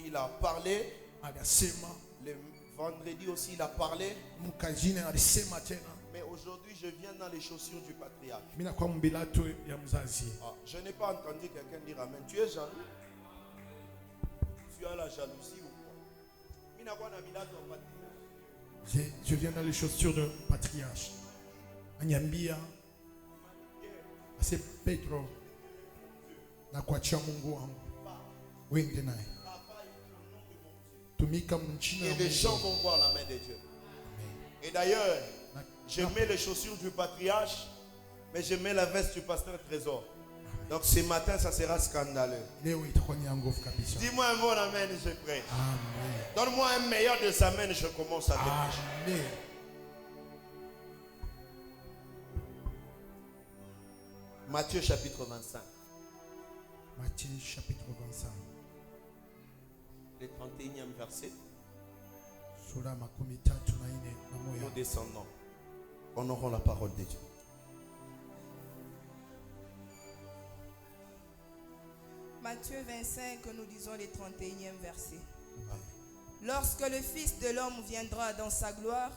Il a parlé. Le vendredi aussi, il a parlé. Mais aujourd'hui, je viens dans les chaussures du patriarche. Je n'ai pas entendu quelqu'un dire Amen. Tu es jaloux? Tu as la jalousie ou quoi? Je viens dans les chaussures de patriarche. Anyambia. C'est Pedro. Na kuachia Mungu wangu. Wende naye. Tumika mchina. Et les gens vont voir la main de Dieu. Et d'ailleurs, je mets les chaussures du patriarche, mais je mets la veste du pasteur Trésor. Donc ce matin, ça sera scandaleux. Dis-moi un bon amen, je prie. Donne-moi un meilleur de sa main, je commence à te prêcher. Matthieu chapitre 25. Matthieu chapitre 25. Le 31e verset. Nous descendons. Honorons la parole de Dieu. Matthieu 25, nous disons le 31e verset. Lorsque le Fils de l'homme viendra dans sa gloire,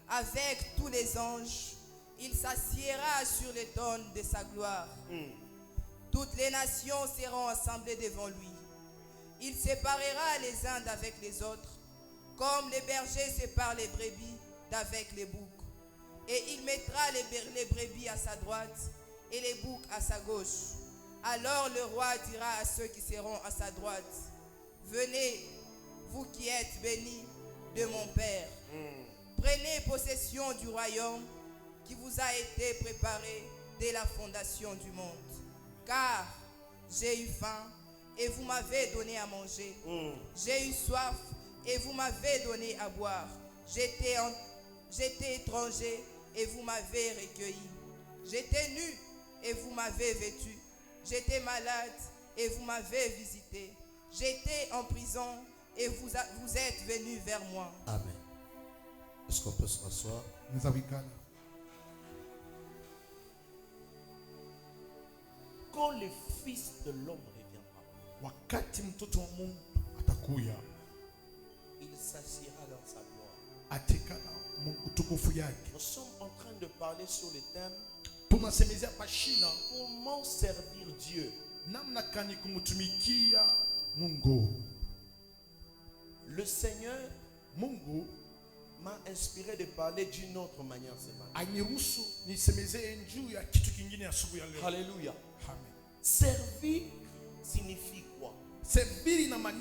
avec tous les anges, il s'assiera sur les trônes de sa gloire. Toutes les nations seront assemblées devant lui. Il séparera les uns d'avec les autres, comme les bergers séparent les brebis d'avec les boucs. Et il mettra les brebis à sa droite et les boucs à sa gauche. Alors le roi dira à ceux qui seront à sa droite, venez, vous qui êtes bénis de mon Père. Prenez possession du royaume qui vous a été préparé dès la fondation du monde. Car j'ai eu faim et vous m'avez donné à manger. J'ai eu soif et vous m'avez donné à boire. J'étais étranger et vous m'avez recueilli. J'étais nu et vous m'avez vêtu. J'étais malade et vous m'avez visité. J'étais en prison et vous êtes venus vers moi. Amen. Est-ce qu'on peut se rasseoir? Quand le Fils de l'homme reviendra, il s'assiera dans sa gloire. Nous sommes en train de parler sur le thème comment servir Dieu. Le Seigneur m'a inspiré de parler d'une autre manière ce matin. Alléluia. Servir signifie quoi? Servir veut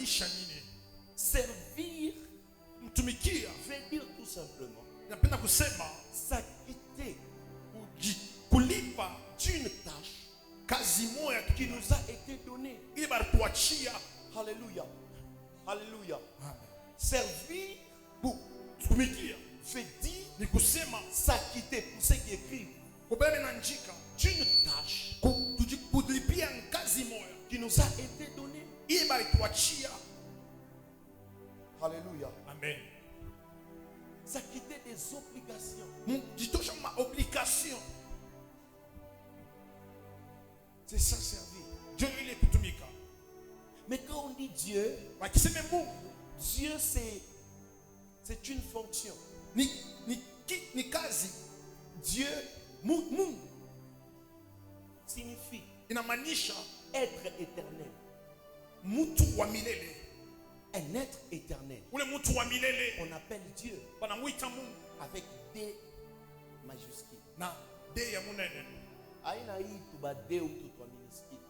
dire tout simplement s'acquitter d'une tâche qui nous a été donnée. Alléluia. Alléluia. Servir veut dire s'acquitter, pour ceux qui écrivent, d'une tâche qui nous a été donnée. Alléluia. Amen. S'acquitter des obligations. C'est ça servir. Mais quand on dit Dieu, Dieu c'est une fonction. Dieu signifie être éternel. Un être éternel. On appelle Dieu avec D majuscule. Aïna ou tout minuscule.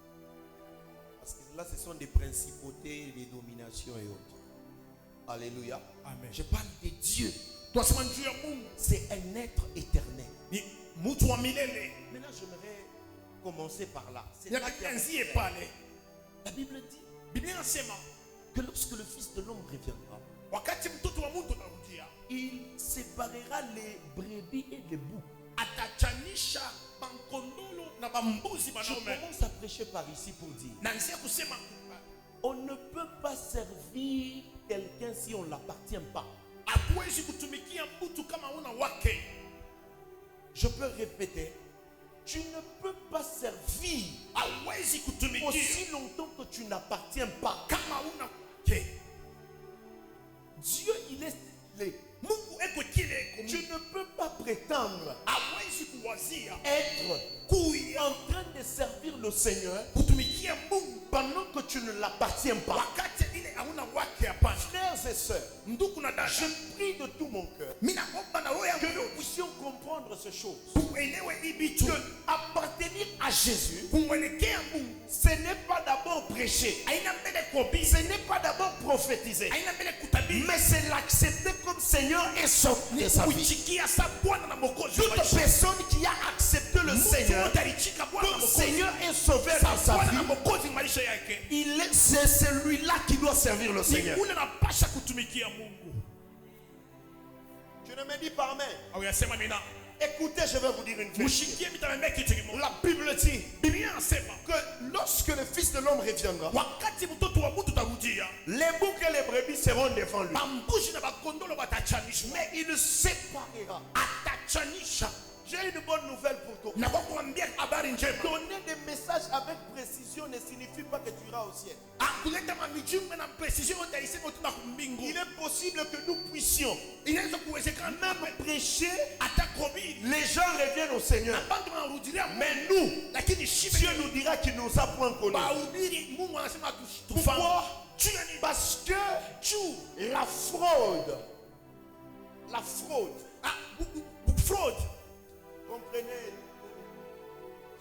Parce que là, ce sont des principautés, des dominations et autres. Alléluia. Amen. Je parle de Dieu. C'est un être éternel. Maintenant, j'aimerais commencer par là. C'est là la Bible dit que lorsque le Fils de l'homme reviendra, il séparera les brebis et les boucs. Je commence à prêcher par ici pour dire on ne peut pas servir quelqu'un si on ne l'appartient pas. Je peux répéter, Tu ne peux pas servir aussi longtemps que tu n'appartiens pas. Dieu, il est stylé. Tu ne peux pas prétendre être en train de servir le Seigneur pendant que tu ne l'appartiens pas. Frères et sœurs, je prie de tout mon cœur que nous puissions comprendre ces choses. Que appartenir à Jésus, ce n'est pas d'abord prêcher, ce n'est pas d'abord prophétiser, mais c'est l'accepter comme Seigneur et Sauveur de sa vie. Toute personne qui a accepté le Seigneur comme Seigneur et Sauveur de sa vie, c'est celui-là qui doit servir le Seigneur. Tu ne me dis pas amen. Écoutez, je vais vous dire une chose. La Bible dit que lorsque le Fils de l'homme reviendra, les boucs et les brebis seront devant lui. Mais il séparera. J'ai une bonne nouvelle pour toi. Donner des messages avec précision ne signifie pas que tu iras au ciel. Il est possible que nous puissions même prêcher, les gens reviennent au Seigneur. Mais nous, Dieu nous dira qu'il nous a point connus. Pourquoi? Parce que la fraude, comprenez,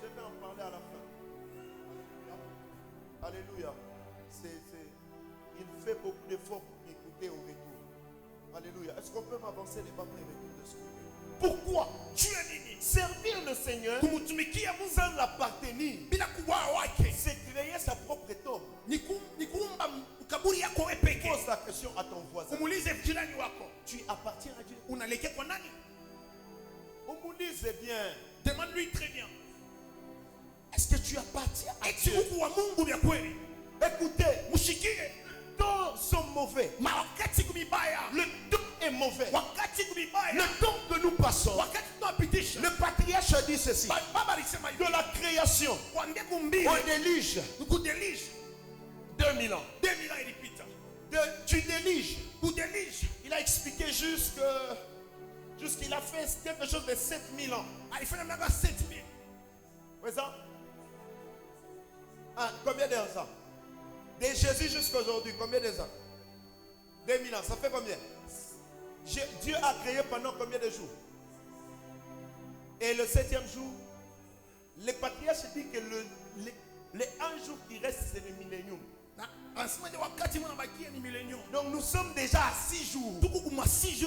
je vais en parler à la fin. Alléluia. Il fait beaucoup d'efforts pour m'écouter au retour. Alléluia. Est-ce qu'on peut m'avancer les papes et retour de ce côté? Pourquoi? Servir le Seigneur sans l'appartenir, c'est créer sa propre tombe. Pose la question à ton voisin. Tu appartiens à Dieu? Omoulise bien. Demande-lui très bien. Est-ce que tu appartiens à Dieu? Écoutez, les dons sont mauvais. Le don est mauvais. Le don que nous passons, le patriarche dit ceci: de la création au déluge, 2000 ans. Tu déluges. Il a expliqué jusqu'il a fait quelque chose de 7000 ans. Il fait même 7000. Présent? Combien d'années? De Jésus jusqu'à aujourd'hui, combien d'années? 2000 ans, ça fait combien? Dieu a créé pendant combien de jours? Et le 7e jour, le patriarche dit que les un jour qui reste, c'est le millénium. Donc nous sommes déjà à 6 jours.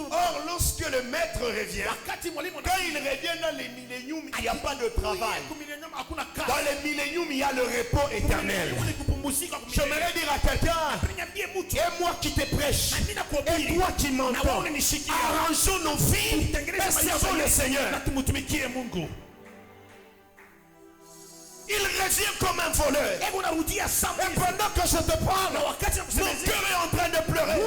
Or lorsque le maître revient, quand il revient dans les milléniums, il n'y a pas de travail. Dans les milléniums, il y a le repos éternel. J'aimerais dire à quelqu'un: et moi qui te prêche, et toi qui m'entends, arrangeons nos vies et servons le Seigneur. Il revient comme un voleur. Et pendant que je te parle, mon cœur est en train de pleurer.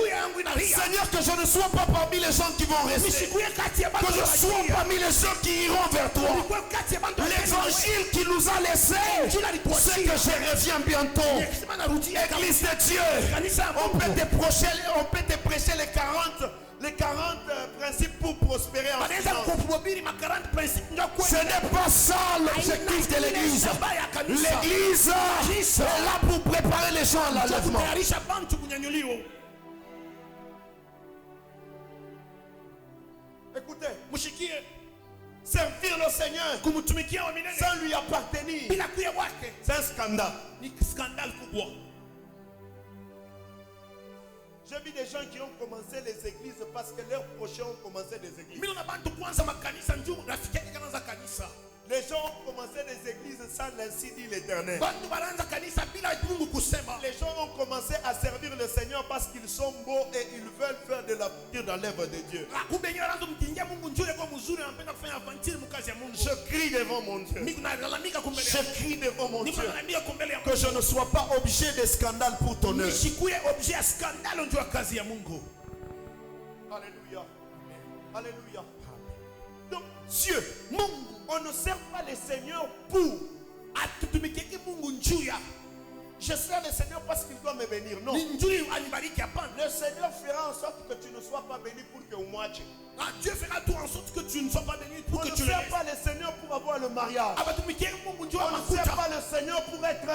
Seigneur, que je ne sois pas parmi les gens qui vont rester, que je sois parmi les gens qui iront vers toi. L'évangile qui nous a laissé, c'est que je reviens bientôt. Église de Dieu, on peut te prêcher les 40 principes pour prospérer en finance. Ce n'est pas ça l'objectif de l'église. L'église est là pour préparer les gens à l'enlèvement. Écoutez, servir le Seigneur sans lui appartenir, c'est un scandale. J'ai vu des gens qui ont commencé les églises parce que leurs prochains ont commencé des églises. Les gens ont commencé des églises sans l'ainsi dit l'Éternel. Les gens ont commencé à servir le Seigneur parce qu'ils sont beaux et ils veulent faire de la pierre dans l'œuvre de Dieu. Je crie devant mon Dieu. Je crie devant mon Dieu que je ne sois pas objet de scandale pour ton œuvre. Alléluia. Alléluia. Donc Dieu, On ne sert pas le Seigneur pour. Je sers le Seigneur parce qu'il doit me bénir. Non. Le Seigneur fera en sorte que tu ne sois pas béni pour que moi tu. Dieu fera tout en sorte que tu ne sois pas béni pour que tu ne sert pas le Seigneur pour avoir le mariage. On ne sert pas le Seigneur pour être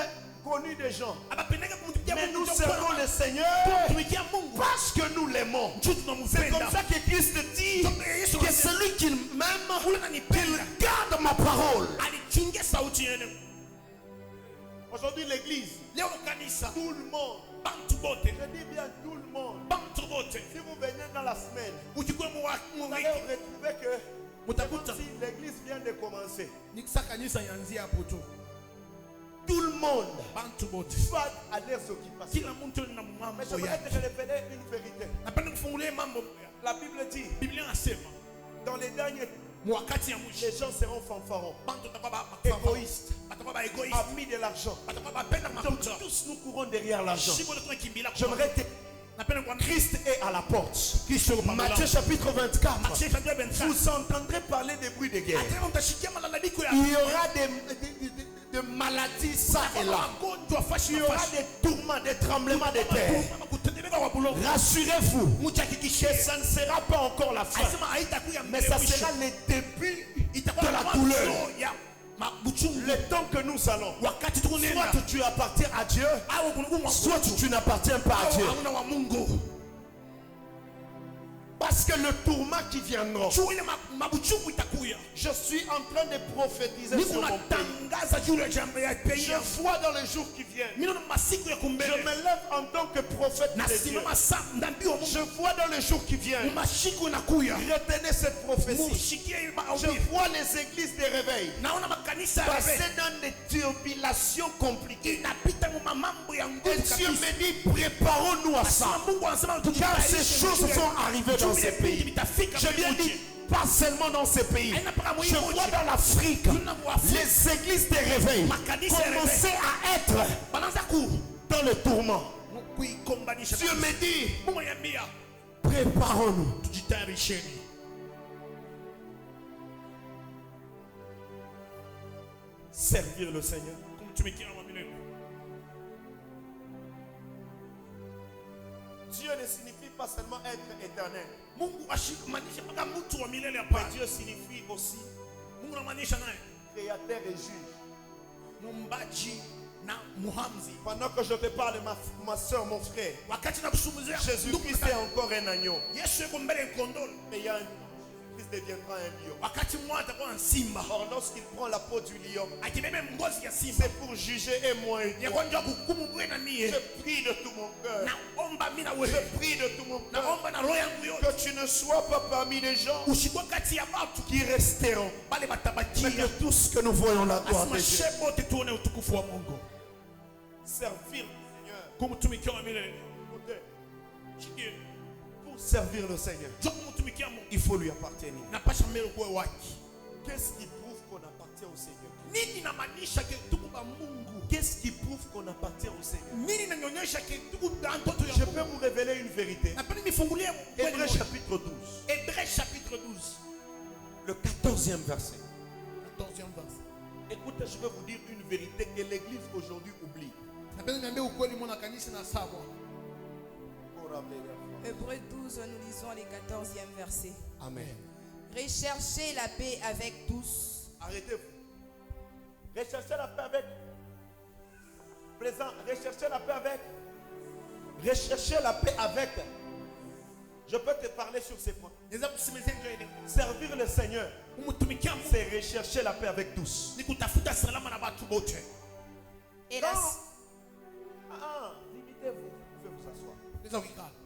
connu des gens. Mais nous servons le Seigneur parce que nous l'aimons. C'est comme ça que Christ dit que celui qui m'aime, qu'il garde ma parole. Aujourd'hui l'église, tout le monde, je dis bien tout le monde. Si vous venez dans la semaine, vous allez retrouver que si l'église vient de commencer, tout le monde va à leurs occupations. Mais j'aimerais te révéler une vérité. La Bible dit, dans les derniers temps, les gens seront fanfarons, égoïstes, amis de l'argent. Donc tous nous courons derrière l'argent. J'aimerais te... Christ est à la porte. Matthieu chapitre 24. Vous entendrez parler des bruits de guerre. Il y aura des maladies ça et là. Il y aura des tourments, des tremblements de terre. Rassurez-vous que ça ne sera pas encore la fin, mais ça sera le début de la douleur. Le temps que nous allons, soit tu appartiens à Dieu, soit tu n'appartiens pas à Dieu. Parce que le tourment qui viendra, je suis en train de prophétiser sur mon pays. Je vois dans les jours qui viennent. Je me lève en tant que prophète de Dieu. Je vois dans les jours qui viennent. Retenez cette prophétie. Je vois les églises de réveil passer dans des tribulations compliquées. Et Dieu me dit, préparons-nous à ça. Car ces choses vont arriver dans ces pays. Je viens dire, pas seulement dans ces pays. Je vois dans l'Afrique les églises de réveil commencer à être dans le tourment. Dieu me dit, préparons-nous. Servir le Seigneur. Dieu ne signifie pas seulement être éternel. Mais Dieu signifie aussi créateur et juge. Pendant que je te parle, ma soeur, mon frère, Jésus-Christ est encore un agneau. Mais il y a un Christ deviendra un lion. Or lorsqu'il prend la peau du lion, c'est pour juger et moi et toi. Je prie de tout mon cœur. Je prie de tout mon cœur que tu ne sois pas parmi les gens qui resteront, mais que tout ce que nous voyons la gloire de Dieu. Servir le Seigneur. Pour servir le Seigneur, il faut lui appartenir. Qu'est-ce qui prouve qu'on appartient au Seigneur? Qu'est-ce qui prouve qu'on appartient au Seigneur? Je peux vous révéler une vérité. Hébreux chapitre 12. Le 14e verset. Écoutez, je vais vous dire une vérité que l'église aujourd'hui oublie. Hébreux 12, nous lisons les 14e versets. Amen. Recherchez la paix avec tous. Arrêtez-vous. Recherchez la paix avec. Présent. Recherchez la paix avec. Recherchez la paix avec. Je peux te parler sur ces points. Servir le Seigneur, c'est rechercher la paix avec tous. Et là, limitez-vous. Vous pouvez vous asseoir.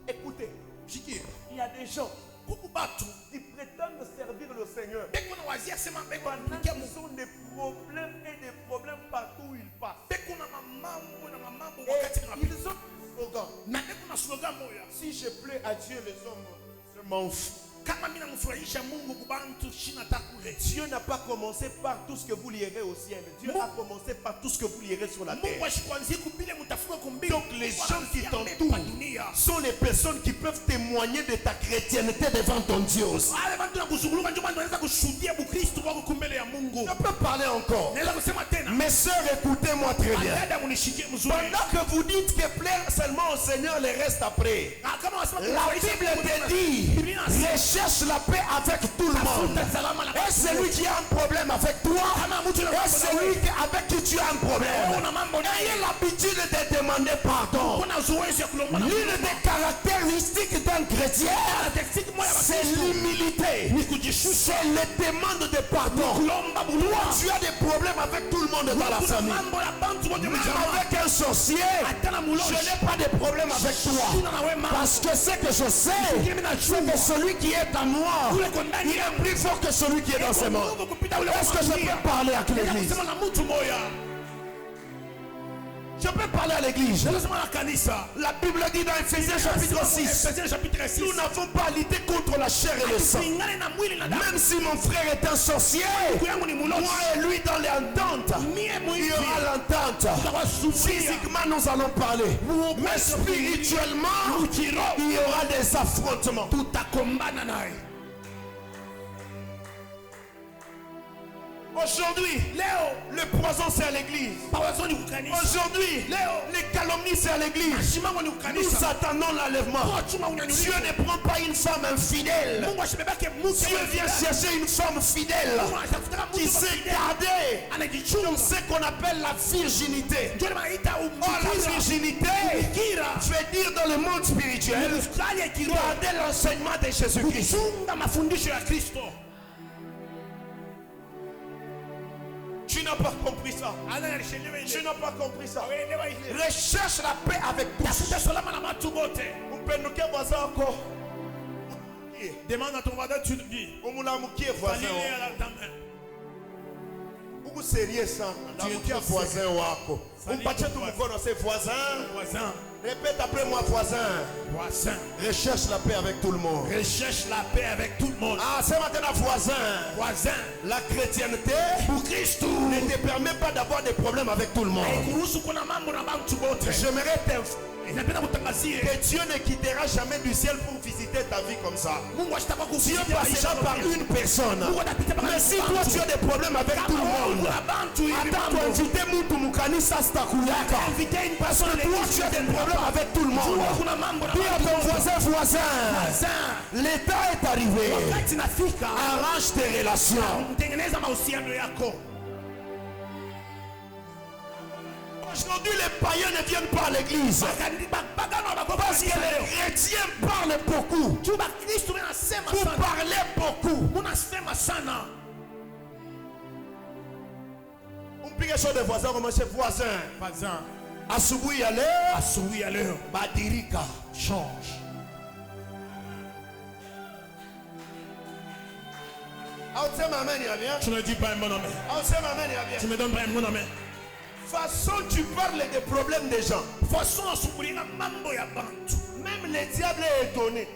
Écoutez, il y a des gens qui prétendent servir le Seigneur. Ils ont des problèmes et des problèmes partout où ils passent. Et ils ont un slogan. Si je plais à Dieu, les hommes se m'en foutent. Dieu n'a pas commencé par tout ce que vous lirez au ciel. Dieu a commencé par tout ce que vous lirez sur la terre. Donc les gens qui t'entourent sont les personnes qui peuvent témoigner de ta chrétienté devant ton Dieu aussi. Je peux parler encore. Mes soeurs, écoutez-moi très bien. Pendant que vous dites que plaire seulement au Seigneur, le reste après. La Bible te dit, recherche la paix avec tout le monde. Et celui qui a un problème avec toi, et celui avec qui tu as un problème, ayez l'habitude de demander pardon. L'une des caractéristiques d'un chrétien, c'est l'humilité. C'est les demandes de pardon. Toi, tu as des problèmes avec tout le monde dans la famille. Même avec un sorcier, je n'ai pas de problème avec toi. Parce que ce que je sais, c'est que celui qui est à moi, il est plus fort que celui qui est dans ce monde. Est-ce que je peux parler à l'église? Je peux parler à l'église. La Bible dit dans Ephésiens chapitre 6, nous n'avons pas à lutter contre la chair et le sang. Même si mon frère est un sorcier, moi et lui dans l'entente, il y aura l'entente. Physiquement nous allons parler, mais spirituellement il y aura des affrontements. Aujourd'hui, le poison c'est à l'église. Aujourd'hui, les calomnies c'est à l'église. Nous attendons l'enlèvement. Dieu ne prend pas une femme infidèle. Dieu vient chercher une femme fidèle qui sait garder ce qu'on appelle la virginité. Oh, la virginité veut dire dans le monde spirituel garder l'enseignement de Jésus-Christ. Tu n'as pas compris ça. Tu n'as pas compris ça. Recherche la paix avec tous. Demande à ton voisin, tu le dis. Uku sérieux ça. Namukia voisin wako. Umpatie tu mkono c'est voisin. Voisin. Répète après moi voisin. Voisin. Recherche la paix avec tout le monde. Recherche la paix avec tout le monde. Ah, c'est maintenant voisin. Voisin. La chrétienté pour Christ ne te permet pas d'avoir des problèmes avec tout le monde. J'aimerais t'informer que Dieu ne quittera jamais du ciel pour visiter ta vie comme ça. Dieu passera par une personne. Mais si toi tu as des problèmes avec tout le monde, attends, inviter Moutou Moukani Sastakouyaka. Parce que toi tu as des problèmes avec tout le monde. Dis à ton voisin, l'état est arrivé. Arrange tes relations. Aujourd'hui, les païens ne viennent pas à l'église parce que les chrétiens parlent beaucoup. Vous parlez beaucoup. On pique sur des voisins comme chez voisins. Asubuhi à l'heure. Badirika change. Tu ne dis pas un bon amen. Tu me donnes pas un bon amen. Façon tu parles des problèmes des gens. Même le diable est étonné.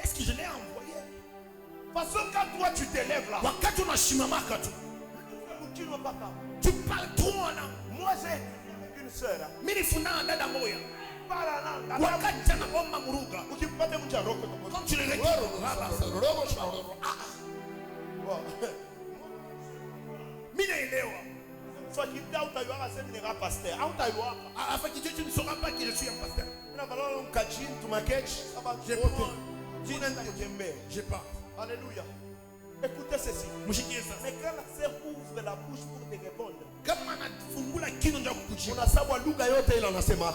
Est-ce que je l'ai envoyé? Façon quand toi tu t'élèves là, tu parles trop. Moi j'ai une soeur. Quand tu le tu ne sauras pas que je suis un pasteur. Je pars. Alléluia. Écoutez ceci. Mais quand la sœur ouvre la bouche pour te répondre,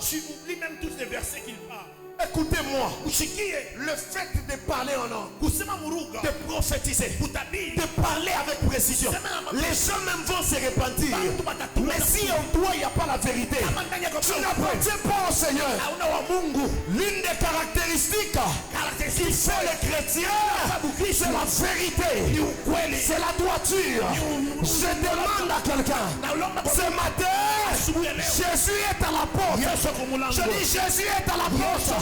tu oublies même tous les versets qu'il parle. Écoutez-moi, le fait de parler en langue, de prophétiser, de parler avec précision, les gens même vont se repentir. Mais si en toi il n'y a pas la vérité, tu n'appartiens pas au Seigneur. L'une des caractéristiques qui fait les chrétiens, c'est la vérité, c'est la droiture. Je demande à quelqu'un, ce matin, Jésus est à la porte. Je dis Jésus est à la porte.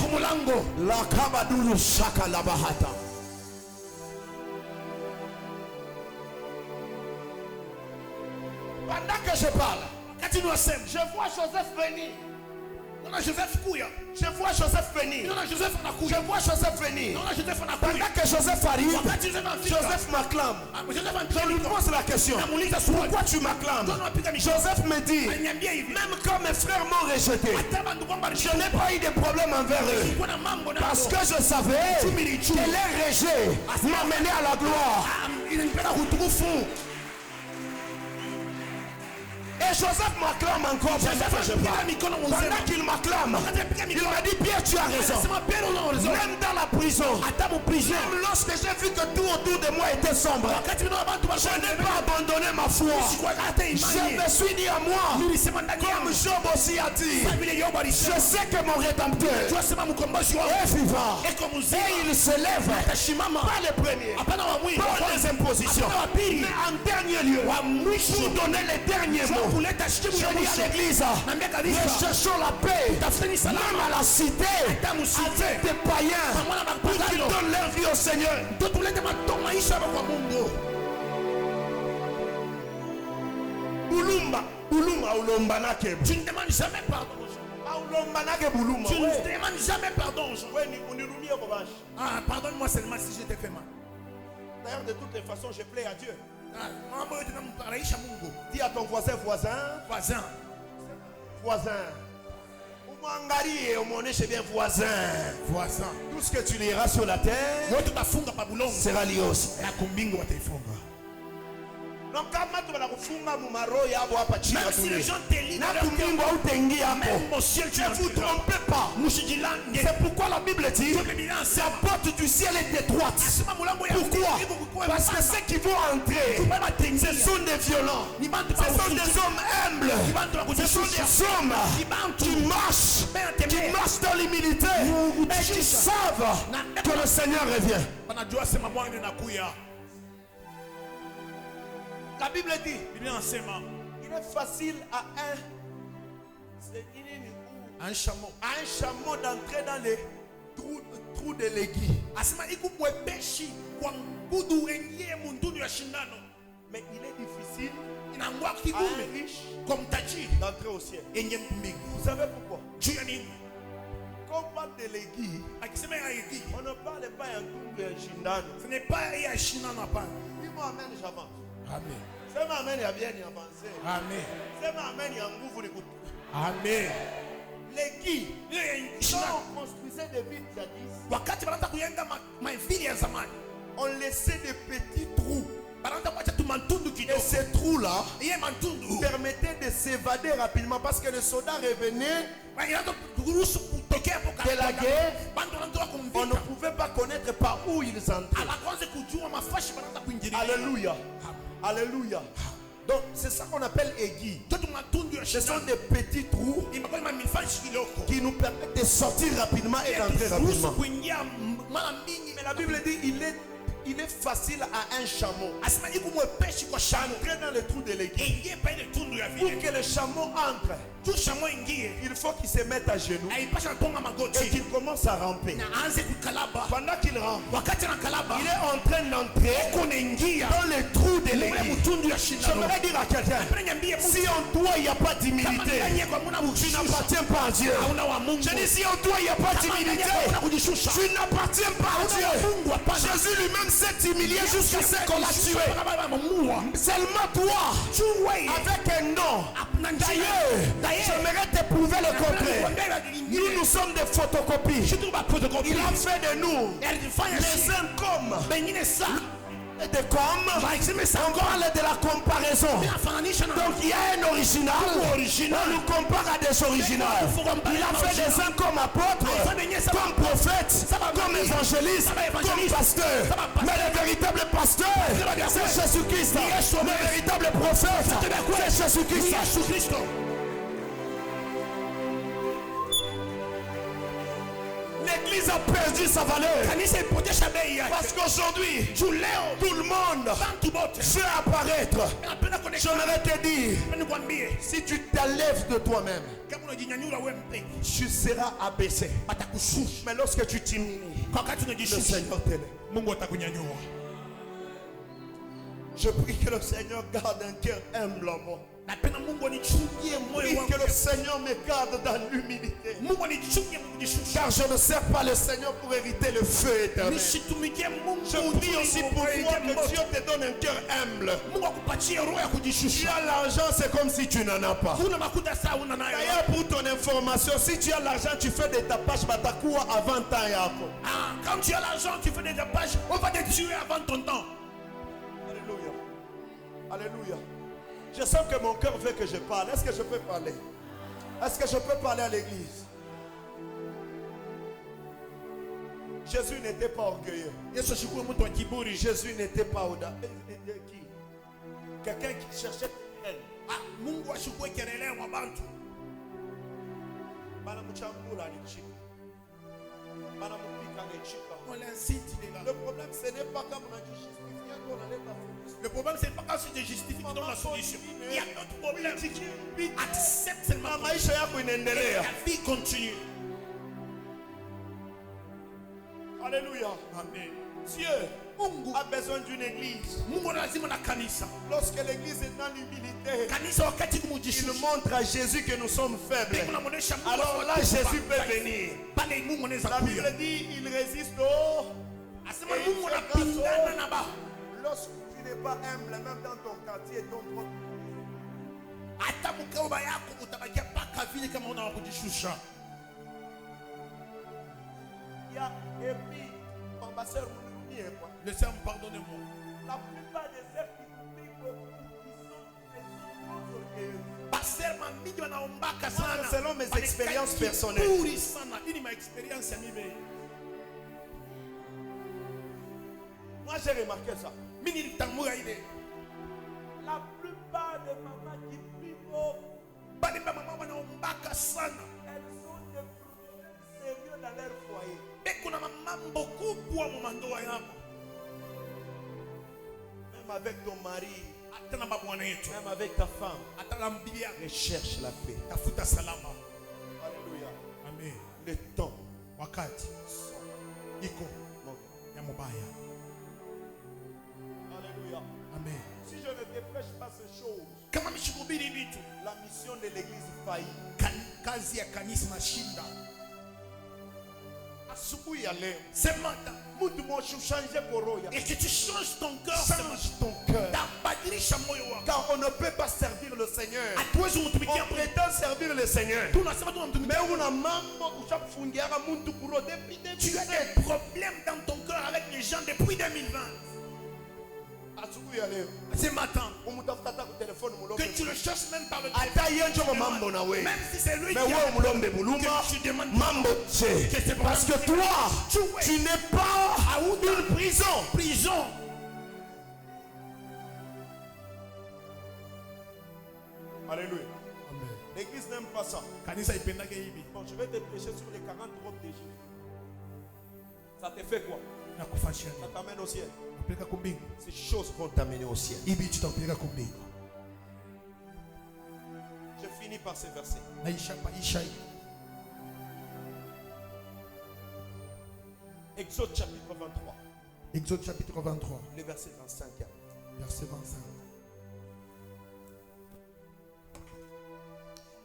La kabadulu shaka la bahata. Pendant que je parle, je vois Joseph venir. Je vois Joseph venir. Je vois Joseph venir. Pendant que Joseph arrive, Joseph m'acclame. Je lui pose la question. Pourquoi tu m'acclames? Joseph me dit, même quand mes frères m'ont rejeté, je n'ai pas eu de problème envers eux. Parce que je savais que les rejets m'amenaient à la gloire. Et Joseph m'acclame encore. Pendant qu'il m'acclame, il m'a dit Pierre, tu as raison. Même dans la prison, même lorsque j'ai vu que tout autour de moi était sombre, je n'ai pas abandonné ma foi. Je me suis dit à moi, comme Job aussi a dit, je sais que mon Rédempteur est vivant. Et il se lève, pas le premier, pas la deuxième position, mais en dernier lieu, pour donner les derniers mots. Je dis à l'église, recherchons la paix, même à la cité, avec des païens, pour qu'ils donnent leur vie au Seigneur. Tu ne demandes jamais pardon. Tu ne demandes jamais pardon. Pardonne-moi seulement si je t'ai fait mal. D'ailleurs, de toutes les façons, je plais à Dieu. Dis à ton voisin, voisin. Voisin. Tout ce que tu liras sur la terre sera lié aussi. Donc, même si les gens te lisent, ne vous trompez pas. C'est pourquoi la Bible dit la porte du ciel est étroite. Pourquoi? Parce que ceux qui vont entrer, ce sont des violents, ce sont des hommes humbles, ce sont des hommes qui marchent dans l'humilité et qui savent que le Seigneur revient. La Bible dit, il est facile à un chameau d'entrer dans les trous de l'aiguille. Mais il est difficile à un riche d'entrer au ciel. Vous savez pourquoi? Quand on parle de l'aiguille, on ne parle pas un trou de Shindano. Ce n'est pas un Shindano. Dis-moi amen, j'avance. Amen. C'est ma main, il y a bien avancé. Amen. C'est ma main, il y a un goût d'écoute. Amen. L'aiguille, quand on construisait des villes jadis, on laissait des petits trous. Et ces trous-là permettaient de s'évader rapidement parce que les soldats revenaient de la guerre. On ne pouvait pas connaître par où ils entraient. Alléluia. Alléluia. Donc c'est ça qu'on appelle aiguille. Ce sont des petits trous qui nous permettent de sortir rapidement et d'entrer rapidement. Mais la Bible dit il est facile à un chameau d'entrer dans le trou de l'aiguille. Pour que le chameau entre, il faut qu'il se mette à genoux et qu'il commence à ramper. Pendant qu'il rampe, il est en train d'entrer dans le trou de l'aiguille. J'aimerais dire à quelqu'un, si en toi il n'y a pas d'humilité, tu n'appartiens pas à Dieu. Je dis, si en toi il n'y a pas d'humilité, tu n'appartiens pas à Dieu. Jésus lui-même s'est humilié jusqu'à ce qu'on l'a tué. Seulement toi, avec un nom. D'ailleurs, j'aimerais te prouver le contraire. Nous sommes des photocopies. Il a fait de nous les uns comme on parle de la comparaison. Donc il y a un original. On nous compare à des originaux. Il a fait des uns comme apôtres, comme prophètes, comme évangélistes, comme pasteurs. Mais le véritable pasteur, c'est Jésus-Christ. Le véritable prophète, c'est Jésus-Christ. l'église a perdu sa valeur. Parce qu'aujourd'hui, tout le monde veut apparaître. J'aimerais te dire, si tu t'élèves de toi-même, tu seras abaissé. Mais lorsque tu t'humilies, le Seigneur t'élève. Je prie que le Seigneur garde un cœur humble en moi. Je prie que le Seigneur me garde dans l'humilité. Car je ne sers pas le Seigneur pour hériter le feu éternel. Je prie aussi pour toi que Dieu te donne un cœur humble. Tu as l'argent, c'est comme si tu n'en as pas. D'ailleurs, pour ton information, si tu as l'argent, tu fais des tapages batakoua avant temps. Quand tu as l'argent, tu fais des tapages, on va te tuer avant ton temps. Alléluia. Alléluia. Je sens que mon cœur veut que je parle. Est-ce que je peux parler? Est-ce que je peux parler à l'église? Jésus n'était pas orgueilleux. Jésus n'était pas audacieux. Qui? Quelqu'un qui cherchait le problème, ce n'est pas comme on a dit justifié, on n'allait pas. Le problème, c'est pas quand tu te justifies dans la solution. Il y a d'autres problèmes. Accepte seulement. La vie continue. Alléluia. Amen. Dieu a besoin d'une église. Lorsque l'église est dans l'humilité, il montre à Jésus que nous sommes faibles. Alors là, Jésus peut venir. La Bible dit il résiste au. Lorsque tu n'es pas humble, même dans ton quartier, ton propre. Et puis, ambassadeur, laissez-moi pardonner-moi. La plupart des êtres qui sont selon mes expériences personnelles. Moi j'ai remarqué ça. La plupart des mamans qui prient pour elles sont des problèmes sérieux dans leur foyer. Même avec ton mari, même avec ta femme, recherche la paix. Alléluia. Amen. Le temps. Alléluia. Amen. Si je ne te prêche pas ces choses, la mission de l'église faillit. Ce matin, et que tu changes ton cœur, change ton cœur. Car on ne peut pas servir le Seigneur. On prétend servir le Seigneur. Mais on a tu as des problèmes dans ton cœur avec les gens depuis 2020. Ce matin, que tu le cherches même par le téléphone, même si c'est lui qui a tu demandes parce que toi, tu n'es pas à une prison. Alléluia. L'église n'aime pas ça. Bon, je vais te prêcher sur les 40 robes d'Égypte. Ça te fait quoi? Ça t'amène au ciel. Ces choses vont t'amener au ciel. Je finis par ces versets. Exode chapitre 23. Exode chapitre 23. Le verset 25. Verset 25.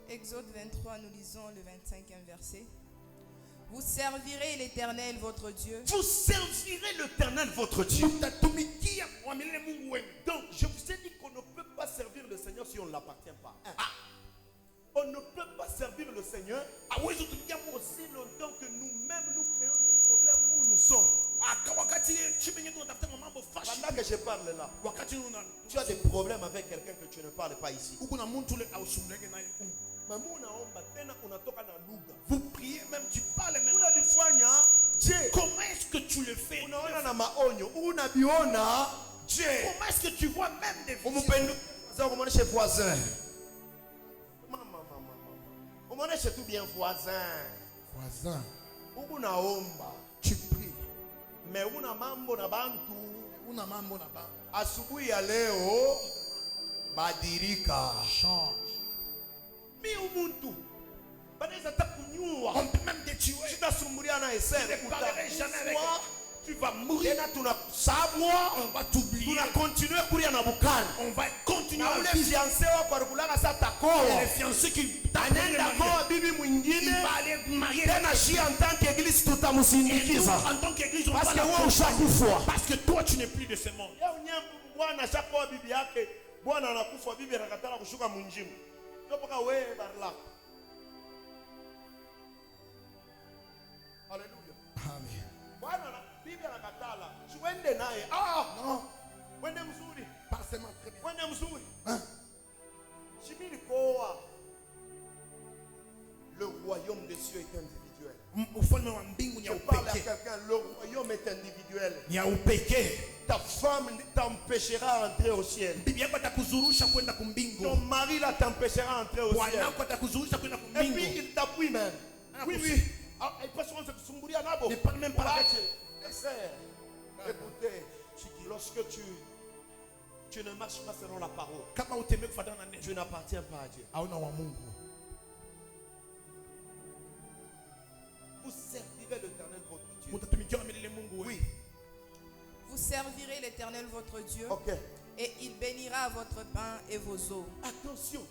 Exode 23, nous lisons le 25e verset. Vous servirez l'Éternel votre Dieu. Vous servirez l'Éternel votre Dieu. Donc, je vous ai dit qu'on ne peut pas servir le Seigneur si on ne l'appartient pas. On ne peut pas servir le Seigneur aussi longtemps que nous-mêmes nous créons des problèmes où nous sommes. Pendant que je parle là, tu as des problèmes avec quelqu'un que tu ne parles pas ici. Vous priez même, tu parles même. Comment est-ce que tu le fais? Comment est-ce que tu vois même des voisins? On est chez tout bien voisin. Tu pries. Mais una mambo na bantu. Una mambo na ba. Asubuhi ya leo badirika. Change. Mi umuntu. Banaweza takunyua. On peut même te tuer. Tutasumbulia na esere. Je ne parlerai jamais avec toi. Tu vas mourir. Tena tunasabwa. On va t'oublier. Tuna continuer kulia na bukana. On va continuer Na à ule vivre. fiancé wako alikulanga sa takoa. Les fiancés qui Anaenda kwa bibi mwingine. Il va aller marier. Tena shi en tant qu'église tutamusindikiza. En tant qu'église, on Parce va que la wewe accompagner. ushakufa. Parce que toi, tu n'es plus de ce monde. Yeye mwenyewe bwana ashakuwa bibi yake. Bwana anakufa, bibi anakatala kushuka munjimu. Ndio mpaka wewe barla. Haleluya. Amen. Bwana bibi anakatala. Uende naye. Non. Wende mzuri. Pas seulement très bien. Wende mzuri. Hein? Shimini koa. Le royaume des cieux est individuel. Ufalme wa mbingu ni Je ya parle à upekee. quelqu'un, le royaume est individuel. Ni ya upekee. Ta femme t'empêchera d'entrer au ciel. Bibi yako atakuzurusha kwenda Ton kumbingu. mari là t'empêchera d'entrer au ciel. Bwana wako atakuzurusha kwenda Et puis kumbingu. il t'appuie même. Ah, Oui, aussi. oui. Ah, il passe sur ce sumburia nabo. Ne parle même pas avec. Mes frères, écoutez, lorsque tu ne marches pas selon la parole, Kama utembee kufuatana na neno, tu n'appartiens pas à Dieu. hauna wa Mungu. Vous servirez l'Éternel votre Dieu. Mtatumikia milele Mungu. Oui. Vous servirez l'Éternel votre Dieu, Ok. et il bénira votre pain et vos eaux. Attention.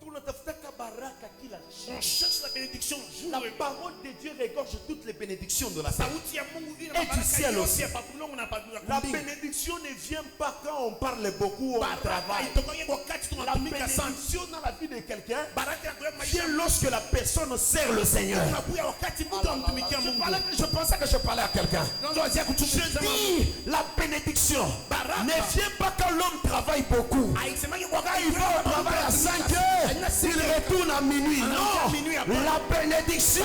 Tunatafutaka baraka kila On siku. cherche la bénédiction. La parole de Dieu regorge toutes les bénédictions de la terre. Sauti ya Mungu ina Et du ciel baraka aussi. yote hapa kulongo na hapa La kumbingu. bénédiction ne vient pas quand on parle beaucoup ou on Baraka travaille. itokanye wakati La tunatumika sana. bénédiction dans la vie de quelqu'un Baraka ya kwa maisha vient lorsque la personne sert le Seigneur. unakuja wakati mtu anamtumikia Mungu. Je pensais que je parlais à quelqu'un. Ndio wazia Je kutumikia dis, la bénédiction Baraka. ne vient pas quand l'homme travaille beaucoup. Aisemaki Quand il va au travail à 5 heures, il retourne à minuit. Non, la bénédiction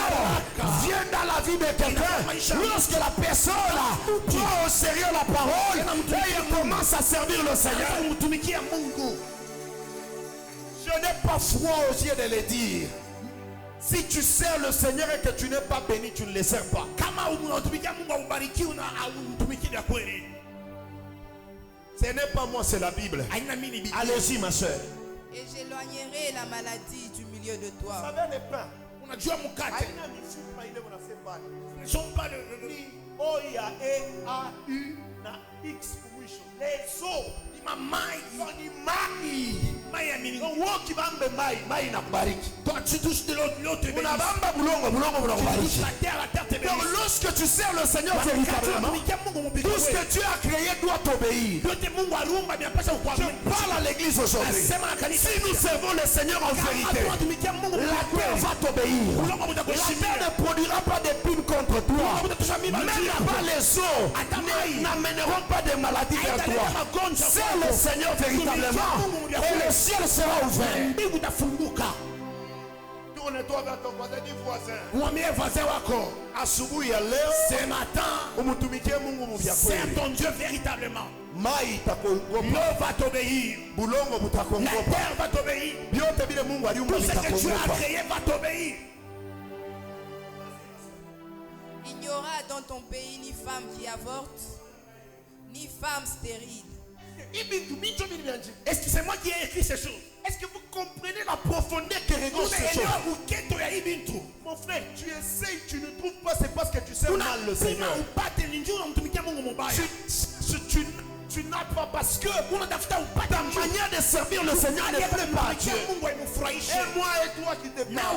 vient dans la vie de quelqu'un lorsque la personne prend au sérieux la parole et il commence à servir le Seigneur. kumtumikia Mungu. Je n'ai pas froid aux yeux de le dire. Si tu sers le Seigneur et que tu n'es pas béni, tu ne le sers pas. Kama unatumikia Mungu ubarikiwe na umtumikie vya kweli. Ce n'est pas moi, c'est la Bible. Haina mimi Biblia. Allez-y, ma soeur. Et j'éloignerai la maladie du milieu de Vous toi. savez les pains. Unajua mkate. Haina mifupa ile unasema. Ne sont pas le Ni O ya E A U na X mwisho. Les os ni mamai. ni mai. Mai ya mimi. Woki bambe mai na kubariki. Toi tu touches de l'autre te bénisse. Unabamba bulongo Tu touches kubariki. la terre te Donc bénisse. lorsque tu sers le Seigneur véritablement, Unatumikia Mungu mpige tout ce que tu as créé doit t'obéir. yote Mungu arumba binapasha Je kuamini. parle à l'église aujourd'hui. Nasema na kanisa. Si nous servons le Seigneur en vérité, Tunatumikia Mungu la terre va t'obéir. Ulongo La utakuheshimia. terre ne produira pas d'épines contre toi. Même pas les os n'amèneront pas de maladies vers toi. C'est le Seigneur véritablement. Et le ciel sera ouvert. Mbingu itafunguka. Tourne-toi vers ton voisin, dis voisin. Mwambie voisin wako. Asubuhi ya leo Ce matin, umtumikie Mungu mvya sers kweli. ton Dieu véritablement. Mai itakongopa, L'eau va t'obéir. bulongo La butakongopa. terre va t'obéir. Vyote vile Mungu aliumba Tout ce que tu as vitakongopa. créé va t'obéir. Il n'y aura dans ton pays ni femme qui avorte, ni femme stérile. Est-ce que c'est moi qui ai écrit ces choses? Est-ce que vous comprenez la profondeur que regorge ces choses? Mon frère, tu essayes, tu ne trouves pas, c'est parce que tu sais mal le Seigneur. Tu n'as pas parce que ta manière de servir le Seigneur ne plaît pas à Dieu. Et moi et toi qui te parle,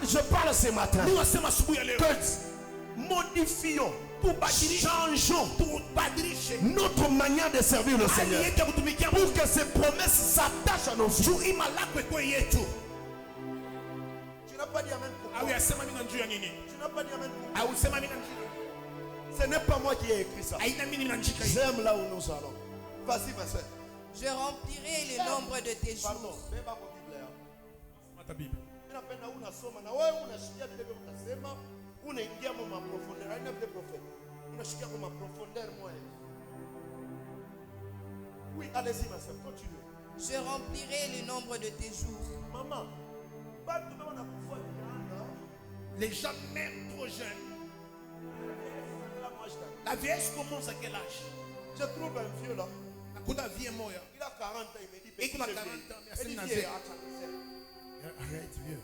je parle ce matin que modifions, changeons notre manière de servir le Seigneur pour que ses promesses s'attachent à nos vies. Tu n'as pas dit amen pour moi. Tu n'as pas dit amen pour moi. Ce n'est pas moi qui ai écrit ça. J'aime là où nous allons. Vas-y, ma soeur. Je remplirai le nombre de tes Pardon. jours. Beba kwa Biblia. Ninapenda unasoma na wewe unashikia vile vile utasema, unaingia mu maprofondeur. Haina vile prophète. Unashikia mu maprofondeur moja. Oui, allez-y ma soeur, continue. Je remplirai le nombre de tes jours. Maman, batu baba nakufa jana. Les gens meurent trop jeunes. La vieillesse commence à quel âge? Je trouve un vieux là. Il a 40 ans, il me dit. et il a 40 ans, mais c'est une vieux. Arrête, vieux.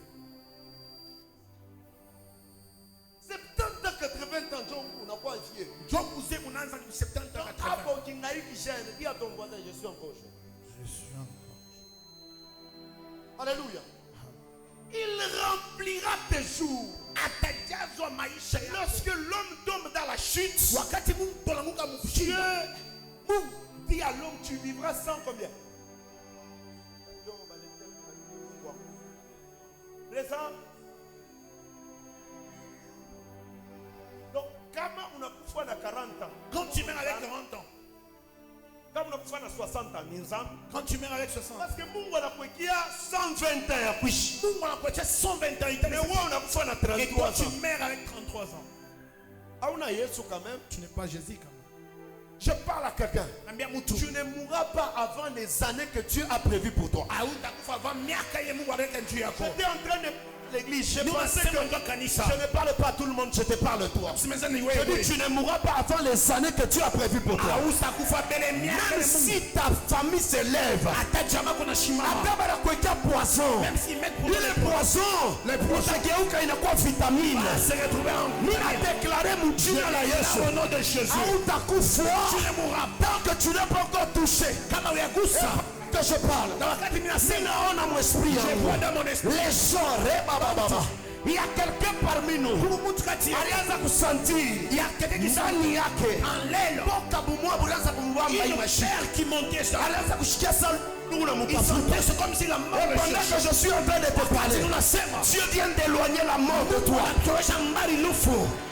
70 ans, 80 ans, on n'a pas vieux. Job vous êtes, on a 70 ans, 80 ans. Dis à ton voisin, je suis encore jeune. Je suis encore. Alléluia. Il remplira tes jours. Lorsque l'homme tombe dans la chute, Dieu dit à l'homme, tu vivras sans combien? Les ans. Donc, comment on a pu faire à 40 ans? Quand tu meurs avec 40 ans. Quand on a pu faire à 60 ans, quand tu meurs avec 60 ans. parce que Mungu anakuwekea 120 ans ya kuishi. Mungu anakuwekea 120 ans. Mais ouais, on a pu faire à 33 ans. Et toi, tu meurs avec 33 ans. Ah, on a Yesu quand même. Tu n'es pas Jésus quand même. Je parle à quelqu'un. Tu ne mourras pas avant les années que Dieu a prévues pour toi. J'étais en train de l'église. Je pensais que je ne parle pas à tout le monde, je te parle à toi. Je dis, tu ne mourras pas avant les années que Dieu a prévues pour toi. Même si ta famille se lève, poison. Il est poison. Le poison il n'a pas vitamine. Il a déclaré mon Dieu à la Yesu. Au nom de Jésus. Tu ne mourras pas tant que tu n'es pas encore touché. Que je parle. Les gens, il y a quelqu'un parmi nous. Alianza kusentir. Il y a ndani yake. Boka bumwa bulanza kumwamba hii mashine. Qui montait ça. Alianza kushikia ça. C'est comme si la mort. Et pendant que je suis en train de te parler, Dieu vient d'éloigner la mort de toi.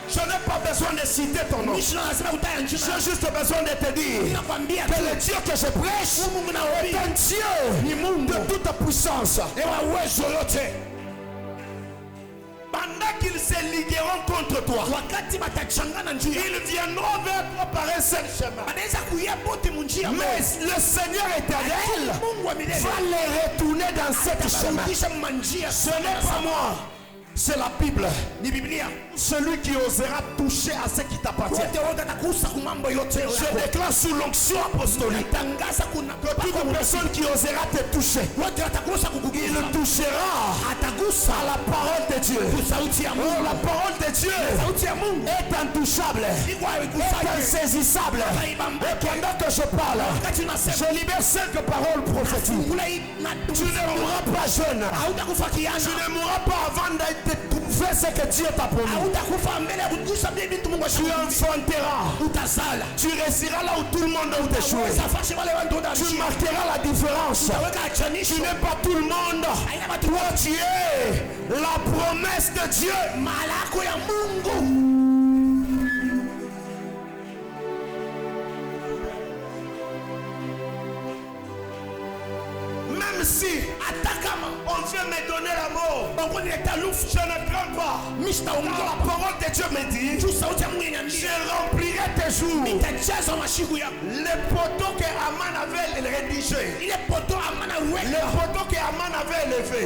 Je n'ai pas besoin de citer ton nom. J'ai juste besoin de te dire que le Dieu que je prêche est un Dieu de toute puissance. Pendant qu'ils se ligueront contre toi, ils viendront vers toi par un seul chemin. Mais le Seigneur éternel va les retourner dans cette chemin. Ce n'est pas moi. C'est la Bible. Celui qui osera toucher à ce qui t'appartient. Je déclare sous l'onction apostolique que toute personne qui osera te toucher, il touchera à la parole de Dieu. Oh, la parole de Dieu est intouchable, est insaisissable. Et pendant que je parle, je libère 5 paroles prophétiques. Tu ne mourras pas jeune. Tu ne mourras pas avant d'être fais ce que Dieu t'a promis. Tu enfanteras. Tu réussiras là où tout le monde a échoué. Tu marqueras la différence. Tu n'es pas tout le monde. Toi tu es la promesse de Dieu. Même si on veut me donner la mort, je ne crains pas. La parole de Dieu me dit, je remplirai tes jours. Le poteau que Aman avait rédigé, le poteau que Aman avait élevé,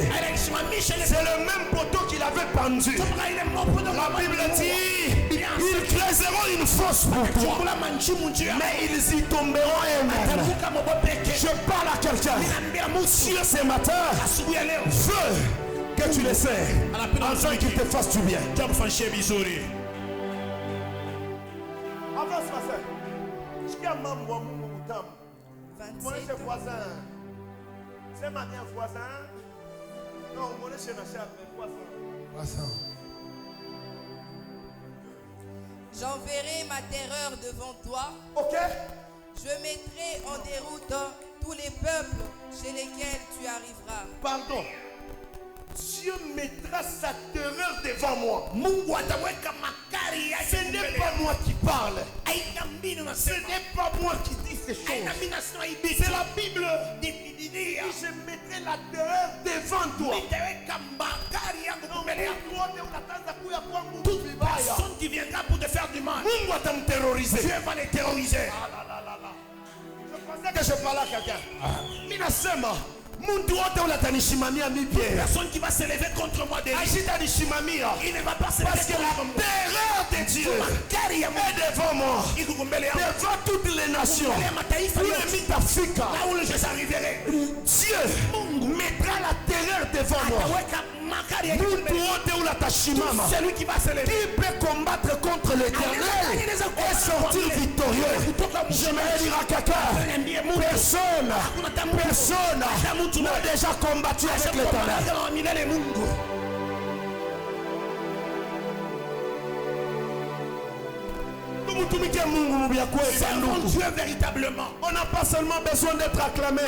c'est le même poteau qu'il avait pendu. La Bible dit, ils creuseront une fosse pour toi, mais ils y tomberont eux-mêmes. Je parle à quelqu'un. Dieu ce matin veut que tu le sais, afin qu'il te fasse du bien. Avance ma soeur. Jusqu'à maman, mon voisin. C'est ma mère voisin. Non, mon voisin. J'enverrai ma terreur devant toi. Ok. Je mettrai en déroute tous les peuples chez lesquels tu arriveras. Pardon. Dieu mettra sa terreur devant moi. Ce n'est pas moi qui parle. Ce n'est pas moi qui dis ces choses. C'est la Bible. Je mettrai la terreur devant toi. Toute personne qui viendra pour te faire du mal, Dieu va les terroriser. Je pensais que je parlais à quelqu'un. Minasema. Personne qui va s'élever contre moi de lui. Il ne va pas s'élever parce que la terreur de Dieu est devant moi, devant toutes les nations. Là où je arriverai, Dieu mettra la terreur devant moi. celui qui va s'élever, Qui peut combattre contre l'Éternel et sortir victorieux? J'aimerais dire à quelqu'un, personne n'a déjà combattu avec l'Éternel. servons Dieu véritablement. On n'a pas seulement besoin d'être acclamé,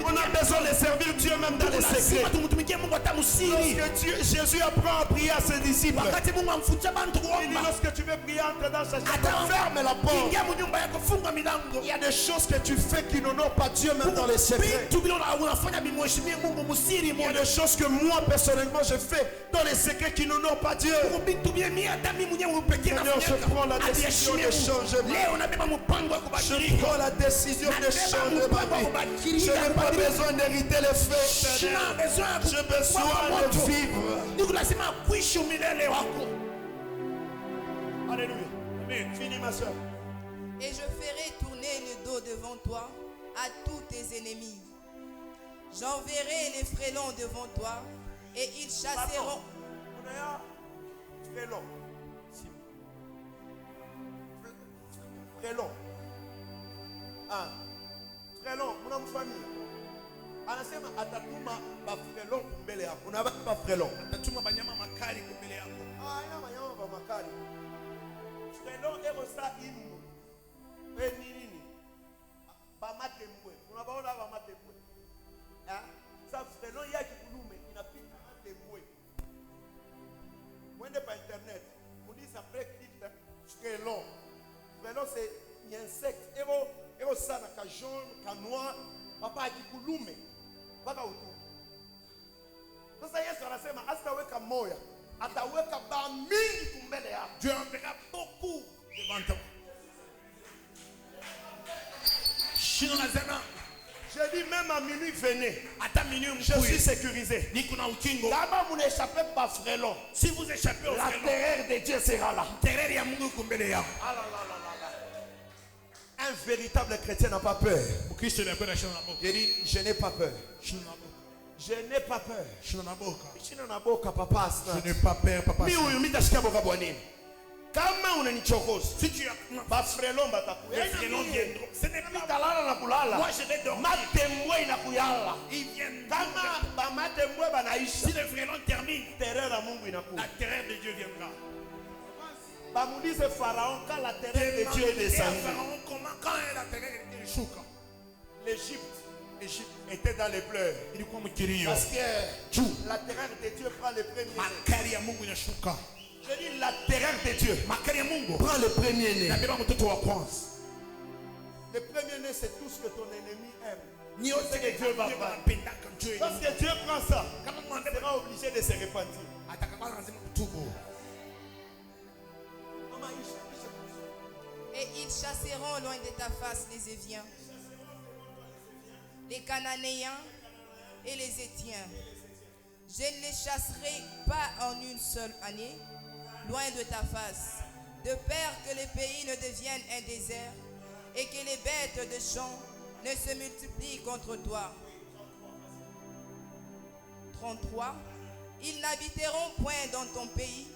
on a besoin de servir Dieu même dans les secrets. Lorsque Jésus apprend à prier à ses disciples, il dit lorsque tu veux prier, entre dans sa chambre, ferme la porte. Il y a des choses que tu fais qui n'honorent pas Dieu même dans les secrets. Il y a des choses que moi personnellement je fais dans les secrets qui n'honorent pas Dieu. Seigneur, je prends la décision de changer ma vie. Je prends la décision de changer ma vie. Je n'ai pas besoin d'hériter les faits. J'ai besoin de vivre. Alléluia. Amen. Fini ma soeur. Et je ferai tourner le dos devant toi à tous tes ennemis. J'enverrai les frélons devant toi et ils chasseront. Frélon. Frélon. Ah. Frélon, mon famille. Anasema atatuma ba frélon kumbele yako. Una ba frélon. Atatuma banyama makali kumbele yako. Ah, ina banyama ba makali. Frélon ero sa imu. Nini? Ba matembwe. Unabaona ba matembwe. Ah, sa frélon yaki kulume inapita matembwe. Mwende pa internet. Mundi sa prédit frélon. Frélon c'est un insecte. Ero sana ka jaune, ka noir. Papa akikulume. Baka utu. Sasa Yesu anasema asitaweka moya, ataweka ba mingi kumbele yako. Dieu enverra beaucoup devant toi. Je dis même à minuit venez. Je Je suis sécurisé. Là-bas vous n'échappez pas frélon. Si vous échappez au La frélon, terreur de Dieu sera là. terreur ya Mungu kumbele yako. Ah là là là là là. Un véritable chrétien n'a pas peur. Mkristo ni kwenda shina na boka. Je dis je n'ai pas peur. Shina na boka. Je n'ai pas peur. Shina na boka. Shina na boka papa Je asna. n'ai pas peur, papa. Mimi huyu mitashikia boka bwanini. Kama unanichokoza, Si tu as ba frélon batakuya. les frélons viendront. Ce n'est pas Talala na kulala. moi je vais dormir. Matembwe inakuyala. Ils viennent. Kama ba matembwe banaisha. Si les frélons terminent, Terreur ya Mungu la inakuja. terreur de Dieu viendra. Bamulize Pharaon quand la terreur de Dieu est descendue. Pharaon, comment quand la terreur est chouka? L'Égypte était dans les pleurs. Ilikuwa mkilio. Parce que la terreur de Dieu prend le premier. Makali ya Mungu inashuka. Je dis la terreur de Dieu Makali ya Mungu prend le premier né. inabeba mtoto wa kwanza. Le premier né c'est tout ce que ton ennemi aime. Nyote que Dieu va Dieu faire. anapenda kama Dieu. Parce que Dieu prend ça, Kama il mwande sera obligé de se repentir. atakakuwa lazima kutubu. Et ils chasseront loin de ta face les Éviens, les Cananéens et les Étiens. Je ne les chasserai pas en une seule année, loin de ta face, de peur que le pays ne devienne un désert et que les bêtes de champ ne se multiplient contre toi. 33. Ils n'habiteront point dans ton pays,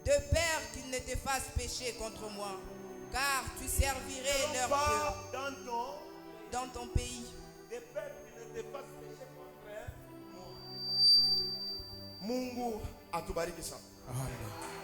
de peur qu'ils ne te fassent pécher contre moi, car tu servirais leur Dieu dans ton pays. De peur qu'il ne te fasse pécher contre moi. Mungu atubariki sana. Amen.